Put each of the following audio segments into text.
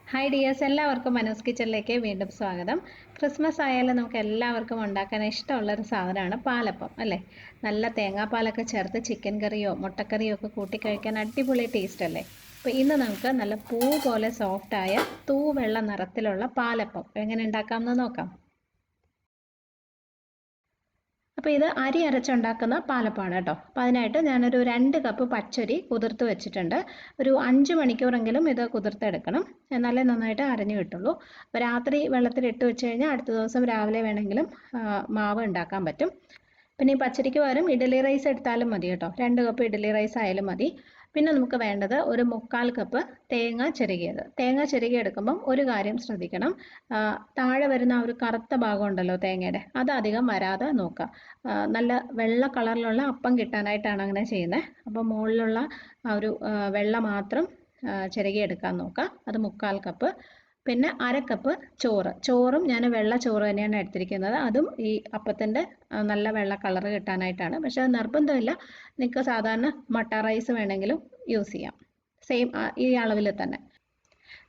Hi dears, എല്ലാവർക്കും മനോസ് കിച്ചണിലേക്ക് വീണ്ടും സ്വാഗതം. ക്രിസ്മസ് ആയാലും നമുക്ക് എല്ലാവർക്കും ഉണ്ടാക്കാൻ ഇഷ്ടമുള്ളൊരു സാധനമാണ് പാലപ്പം അല്ലേ. നല്ല തേങ്ങാപ്പാലൊക്കെ ചേർത്ത് ചിക്കൻ കറിയോ മുട്ടക്കറിയോ ഒക്കെ കൂട്ടി കഴിക്കാൻ അടിപൊളി ടേസ്റ്റ് അല്ലേ. അപ്പോൾ ഇന്ന് നമുക്ക് നല്ല പൂ പോലെ സോഫ്റ്റായ തൂവെള്ള നിറത്തിലുള്ള പാലപ്പം എങ്ങനെ ഉണ്ടാക്കാമെന്ന് നോക്കാം. അപ്പോൾ ഇത് അരി അരച്ചുണ്ടാക്കുന്ന പാലപ്പമാണ് കേട്ടോ. അപ്പോൾ അതിനായിട്ട് ഞാനൊരു 2 കപ്പ് പച്ചരി കുതിർത്ത് വെച്ചിട്ടുണ്ട്. ഒരു 5 മണിക്കൂറെങ്കിലും ഇത് കുതിർത്തെടുക്കണം, എന്നാലേ നന്നായിട്ട് അരഞ്ഞു കിട്ടുള്ളൂ. അപ്പോൾ രാത്രി വെള്ളത്തിലിട്ട് വെച്ച് കഴിഞ്ഞാൽ അടുത്ത ദിവസം രാവിലെ വേണമെങ്കിലും മാവ് ഉണ്ടാക്കാൻ പറ്റും. പിന്നെ ഈ പച്ചരിക്ക് പകരം ഇഡ്ഡലി റൈസ് എടുത്താലും മതി കേട്ടോ. 2 കപ്പ് ഇഡ്ഡലി റൈസ് ആയാലും മതി. പിന്നെ നമുക്ക് വേണ്ടത് ഒരു 3/4 കപ്പ് തേങ്ങ ചിരകിയത്. തേങ്ങ ചിരകി എടുക്കുമ്പം ഒരു കാര്യം ശ്രദ്ധിക്കണം, താഴെ വരുന്ന ആ ഒരു കറുത്ത ഭാഗം ഉണ്ടല്ലോ തേങ്ങയുടെ, അത് അധികം വരാതെ നോക്കുക. നല്ല വെള്ള കളറിലുള്ള അപ്പം കിട്ടാനായിട്ടാണ് അങ്ങനെ ചെയ്യുന്നത്. അപ്പോൾ മുകളിലുള്ള ആ ഒരു വെള്ള മാത്രം ചിരകി എടുക്കാൻ നോക്കുക. അത് 3/4 കപ്പ്. പിന്നെ 1/2 കപ്പ് ചോറും ഞാൻ വെള്ള ചോറ് തന്നെയാണ് എടുത്തിരിക്കുന്നത്. അതും ഈ അപ്പത്തിൻ്റെ നല്ല വെള്ള കളർ കിട്ടാനായിട്ടാണ്. പക്ഷെ അത് നിർബന്ധമില്ല, നിങ്ങൾക്ക് സാധാരണ മട്ട റൈസ് വേണമെങ്കിലും യൂസ് ചെയ്യാം, സെയിം ഈ അളവിൽ തന്നെ.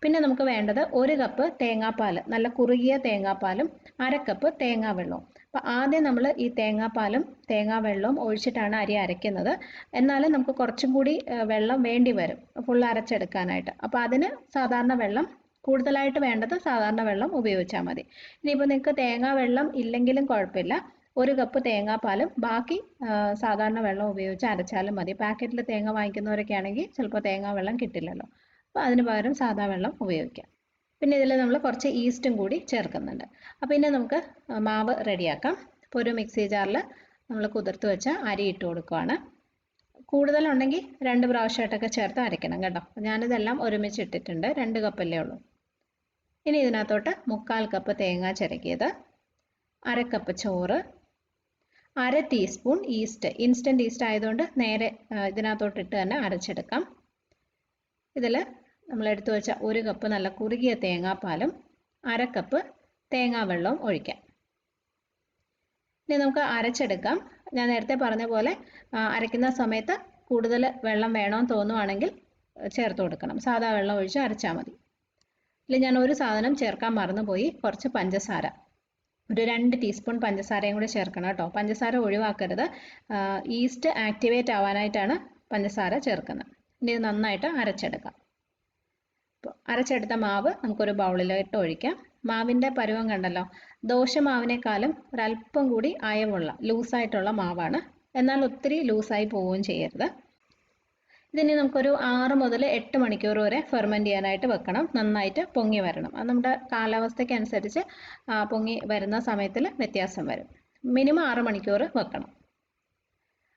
പിന്നെ നമുക്ക് വേണ്ടത് 1 കപ്പ് തേങ്ങാപ്പാൽ, നല്ല കുറുകിയ തേങ്ങാപ്പാലും 1/2 കപ്പ് തേങ്ങാ വെള്ളവും. അപ്പോൾ ആദ്യം നമ്മൾ ഈ തേങ്ങാപ്പാലും തേങ്ങാ വെള്ളവും ഒഴിച്ചിട്ടാണ് അരി അരയ്ക്കുന്നത്. എന്നാലും നമുക്ക് കുറച്ചും കൂടി വെള്ളം വേണ്ടി വരും ഫുൾ അരച്ചെടുക്കാനായിട്ട്. അപ്പോൾ അതിന് സാധാരണ വെള്ളം കൂടുതലായിട്ട് വേണ്ടത് സാധാരണ വെള്ളം ഉപയോഗിച്ചാൽ മതി. ഇനിയിപ്പോൾ നിങ്ങൾക്ക് തേങ്ങാ വെള്ളം ഇല്ലെങ്കിലും കുഴപ്പമില്ല, 1 കപ്പ് തേങ്ങാപ്പാലും ബാക്കി സാധാരണ വെള്ളം ഉപയോഗിച്ച് അരച്ചാലും മതി. പാക്കറ്റിൽ തേങ്ങ വാങ്ങിക്കുന്നവരൊക്കെ ആണെങ്കിൽ ചിലപ്പോൾ തേങ്ങാ വെള്ളം കിട്ടില്ലല്ലോ, അപ്പോൾ അതിന് പകരം സാധാ വെള്ളം ഉപയോഗിക്കാം. പിന്നെ ഇതിൽ നമ്മൾ കുറച്ച് ഈസ്റ്റും കൂടി ചേർക്കുന്നുണ്ട്. അപ്പോൾ ഇനി നമുക്ക് മാവ് റെഡിയാക്കാം. ഇപ്പോൾ ഒരു മിക്സി ജാറിൽ നമ്മൾ കുതിർത്ത് വെച്ച അരി ഇട്ട് കൊടുക്കുകയാണ്. കൂടുതലുണ്ടെങ്കിൽ 2 പ്രാവശ്യമായിട്ടൊക്കെ ചേർത്ത് അരയ്ക്കണം കേട്ടോ. ഞാനിതെല്ലാം ഒരുമിച്ച് ഇട്ടിട്ടുണ്ട്, 2 കപ്പല്ലേ ഉള്ളൂ. ഇനി ഇതിനകത്തോട്ട് 3/4 കപ്പ് തേങ്ങ ചിരകിയത്, 1/2 കപ്പ് ചോറ്, 1/2 ടീസ്പൂൺ ഈസ്റ്റ്. ഇൻസ്റ്റൻറ്റ് ഈസ്റ്റ് ആയതുകൊണ്ട് നേരെ ഇതിനകത്തോട്ട് ഇട്ട് തന്നെ അരച്ചെടുക്കാം. ഇതിൽ നമ്മൾ എടുത്തു വെച്ച 1 കപ്പ് നല്ല കുറുകിയ തേങ്ങാപ്പാലും 1/2 കപ്പ് തേങ്ങാ വെള്ളവും ഒഴിക്കാം. ഇനി നമുക്ക് അരച്ചെടുക്കാം. ഞാൻ നേരത്തെ പറഞ്ഞ പോലെ അരയ്ക്കുന്ന സമയത്ത് കൂടുതൽ വെള്ളം വേണമെന്ന് തോന്നുവാണെങ്കിൽ ചേർത്ത് കൊടുക്കണം. സാധാ വെള്ളം ഒഴിച്ച് അരച്ചാൽ മതി. ഇതിൽ ഞാൻ ഒരു സാധനം ചേർക്കാൻ മറന്നുപോയി, കുറച്ച് പഞ്ചസാര. ഒരു 2 ടീസ്പൂൺ പഞ്ചസാരയും കൂടി ചേർക്കണം കേട്ടോ. പഞ്ചസാര ഒഴിവാക്കരുത്, ഈസ്റ്റ് ആക്ടിവേറ്റ് ആവാനായിട്ടാണ് പഞ്ചസാര ചേർക്കുന്നത്. ഇനി ഇത് നന്നായിട്ട് അരച്ചെടുക്കാം. അപ്പോൾ അരച്ചെടുത്ത മാവ് നമുക്കൊരു ബൗളിലോട്ട് ഒഴിക്കാം. മാവിൻ്റെ പരുവം കണ്ടല്ലോ, ദോശമാവിനേക്കാളും ഒരല്പം കൂടി അയവുള്ള ലൂസായിട്ടുള്ള മാവാണ്, എന്നാൽ ഒത്തിരി ലൂസായി പോവുകയും ചെയ്യരുത്. ഇതിന് നമുക്കൊരു 6 മുതൽ 8 മണിക്കൂർ വരെ ഫെർമെൻറ്റ് ചെയ്യാനായിട്ട് വെക്കണം. നന്നായിട്ട് പൊങ്ങി വരണം. അത് നമ്മുടെ കാലാവസ്ഥയ്ക്ക് അനുസരിച്ച് പൊങ്ങി വരുന്ന സമയത്തിൽ വ്യത്യാസം വരും. മിനിമം 6 മണിക്കൂർ വെക്കണം.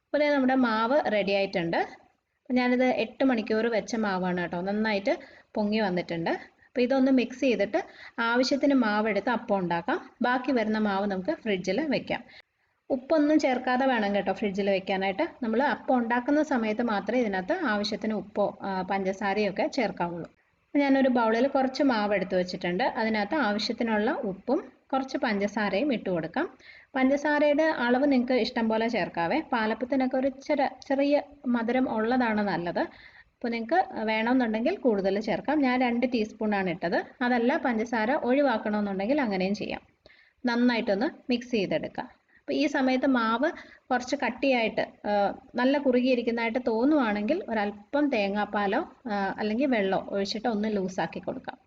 അപ്പോൾ നമ്മുടെ മാവ് റെഡി ആയിട്ടുണ്ട്. ഞാനിത് 8 മണിക്കൂർ വെച്ച മാവാണ് കേട്ടോ. നന്നായിട്ട് പൊങ്ങി വന്നിട്ടുണ്ട്. അപ്പോൾ ഇതൊന്ന് മിക്സ് ചെയ്തിട്ട് ആവശ്യത്തിന് മാവെടുത്ത് അപ്പം ഉണ്ടാക്കാം. ബാക്കി വരുന്ന മാവ് നമുക്ക് ഫ്രിഡ്ജിൽ വെക്കാം. ഉപ്പൊന്നും ചേർക്കാതെ വേണം കേട്ടോ ഫ്രിഡ്ജിൽ വെക്കാനായിട്ട്. നമ്മൾ അപ്പം ഉണ്ടാക്കുന്ന സമയത്ത് മാത്രമേ ഇതിനകത്ത് ആവശ്യത്തിന് ഉപ്പോ പഞ്ചസാരയോ ഒക്കെ ചേർക്കാവുള്ളൂ. ഞാനൊരു ബൗളിൽ കുറച്ച് മാവ് എടുത്ത് വെച്ചിട്ടുണ്ട്. അതിനകത്ത് ആവശ്യത്തിനുള്ള ഉപ്പും കുറച്ച് പഞ്ചസാരയും ഇട്ട് കൊടുക്കാം. പഞ്ചസാരയുടെ അളവ് നിങ്ങൾക്ക് ഇഷ്ടം പോലെ ചേർക്കാവേ. പാലപ്പത്തിനൊക്കെ ഒരു ചെറിയ മധുരം ഉള്ളതാണ് നല്ലത്. അപ്പോൾ നിങ്ങൾക്ക് വേണമെന്നുണ്ടെങ്കിൽ കൂടുതൽ ചേർക്കാം. ഞാൻ 2 ടീസ്പൂണാണ് ഇട്ടത്. അതല്ല പഞ്ചസാര ഒഴിവാക്കണമെന്നുണ്ടെങ്കിൽ അങ്ങനെയും ചെയ്യാം. നന്നായിട്ടൊന്ന് മിക്സ് ചെയ്തെടുക്കാം. അപ്പോൾ ഈ സമയത്ത് മാവ് കുറച്ച് കട്ടിയായിട്ട് നല്ല കുറുകിയിരിക്കുന്നതായിട്ട് തോന്നുവാണെങ്കിൽ ഒരല്പം തേങ്ങാപ്പാലോ അല്ലെങ്കിൽ വെള്ളമോ ഒഴിച്ചിട്ട് ഒന്ന് ലൂസാക്കി കൊടുക്കാം.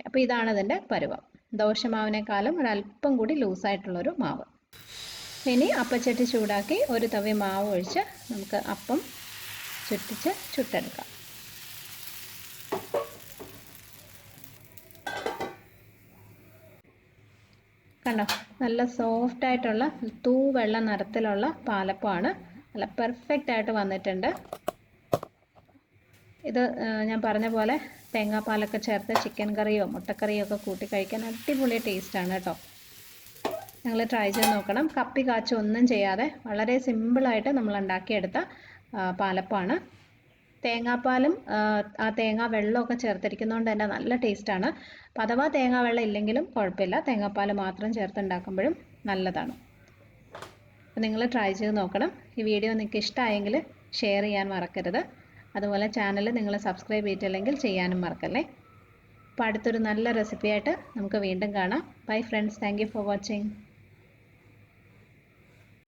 അപ്പോൾ ഇതാണ് ഇതിൻ്റെ പരുവം. ദോശമാവിനേക്കാളും ഒരല്പം കൂടി ലൂസായിട്ടുള്ളൊരു മാവ്. ഇനി അപ്പച്ചട്ടി ചൂടാക്കി ഒരു തവി മാവ് ഒഴിച്ച് നമുക്ക് അപ്പം ചുട്ടെടുക്കാം. കണ്ടോ, നല്ല സോഫ്റ്റ് ആയിട്ടുള്ള തൂവെള്ള നിറത്തിലുള്ള പാലപ്പമാണ്. നല്ല പെർഫെക്റ്റ് ആയിട്ട് വന്നിട്ടുണ്ട്. ഇത് ഞാൻ പറഞ്ഞ പോലെ തേങ്ങാപ്പാലൊക്കെ ചേർത്ത് ചിക്കൻ കറിയോ മുട്ടക്കറിയോ ഒക്കെ കൂട്ടി കഴിക്കാൻ അടിപൊളി ടേസ്റ്റാണ് കേട്ടോ. നിങ്ങൾ ട്രൈ ചെയ്ത് നോക്കണം. കപ്പി കാച്ചി ഒന്നും ചെയ്യാതെ വളരെ സിമ്പിളായിട്ട് നമ്മൾ ഉണ്ടാക്കിയെടുത്ത പാലപ്പമാണ്. തേങ്ങാപ്പാലും ആ തേങ്ങാ വെള്ളമൊക്കെ ചേർത്തിരിക്കുന്നതുകൊണ്ട് തന്നെ നല്ല ടേസ്റ്റാണ്. അപ്പോൾ അഥവാ തേങ്ങാ വെള്ളം ഇല്ലെങ്കിലും കുഴപ്പമില്ല, തേങ്ങാപ്പാൽ മാത്രം ചേർത്തുണ്ടാക്കുമ്പോഴും നല്ലതാണ്. അപ്പോൾ നിങ്ങൾ ട്രൈ ചെയ്ത് നോക്കണം. ഈ വീഡിയോ നിങ്ങൾക്ക് ഇഷ്ടമായെങ്കിൽ ഷെയർ ചെയ്യാൻ മറക്കരുത്. അതുപോലെ ചാനൽ നിങ്ങൾ സബ്സ്ക്രൈബ് ചെയ്തിട്ടില്ലെങ്കിൽ ചെയ്യാനും മറക്കല്ലേ. അപ്പോൾ അടുത്തൊരു നല്ല റെസിപ്പിയായിട്ട് നമുക്ക് വീണ്ടും കാണാം. Bye friends, thank you for watching.